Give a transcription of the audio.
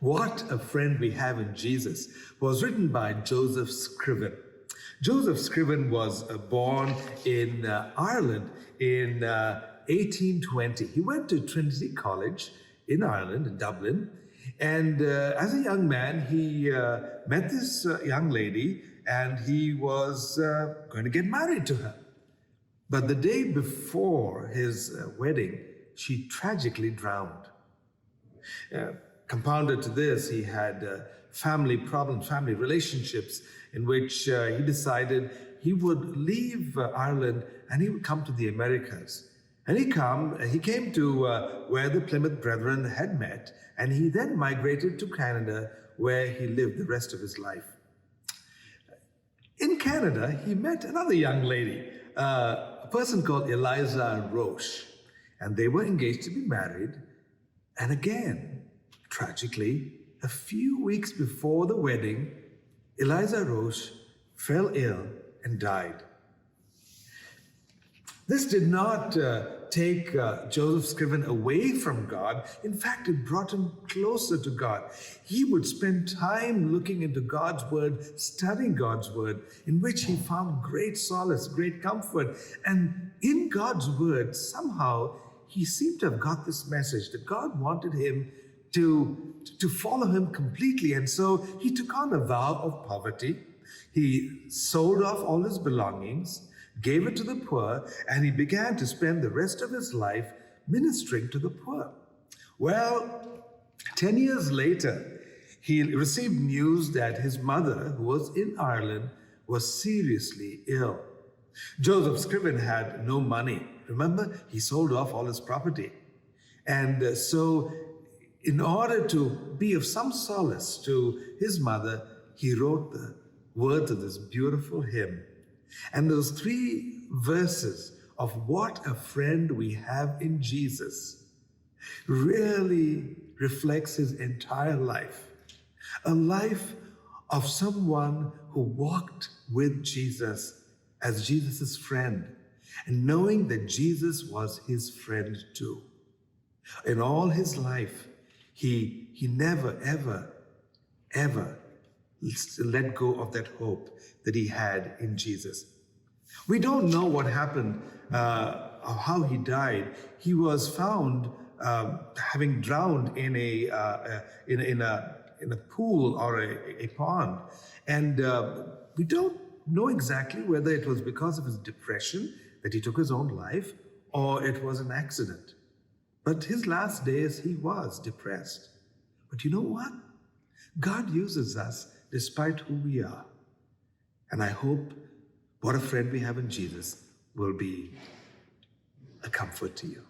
What a Friend We Have in Jesus was written by Joseph Scriven. Joseph Scriven was born in Ireland in 1820. He went to Trinity College in Ireland, in Dublin, and as a young man, he met this young lady, and he was going to get married to her. But the day before his wedding, she tragically drowned. Compounded to this, he had family problems, family relationships, in which he decided he would leave Ireland and he would come to the Americas. And he came to where the Plymouth Brethren had met, and he then migrated to Canada, where he lived the rest of his life. In Canada, he met another young lady, a person called Eliza Roche, and they were engaged to be married. And again, tragically, a few weeks before the wedding, Eliza Roche fell ill and died. This did not take Joseph Scriven away from God. In fact, it brought him closer to God. He would spend time looking into God's word, studying God's word, in which he found great solace, great comfort. And in God's word, somehow, he seemed to have got this message that God wanted him to follow him completely. And so he took on a vow of poverty. He sold off all his belongings, gave it to the poor, and he began to spend the rest of his life ministering to the poor. Well, 10 years later, he received news that his mother, who was in Ireland, was seriously ill. Joseph Scriven had no money. Remember, he sold off all his property. And so in order to be of some solace to his mother, he wrote the words of this beautiful hymn. And those 3 verses of what a friend we have in Jesus really reflects his entire life. A life of someone who walked with Jesus as Jesus' friend, and knowing that Jesus was his friend too. In all his life, he never, ever let go of that hope that he had in Jesus. We don't know what happened, or how he died. He was found having drowned in a pool or a pond, and we don't know exactly whether it was because of his depression that he took his own life, or it was an accident. But his last days, he was depressed. But you know what? God uses us despite who we are. And I hope What a Friend We Have in Jesus will be a comfort to you.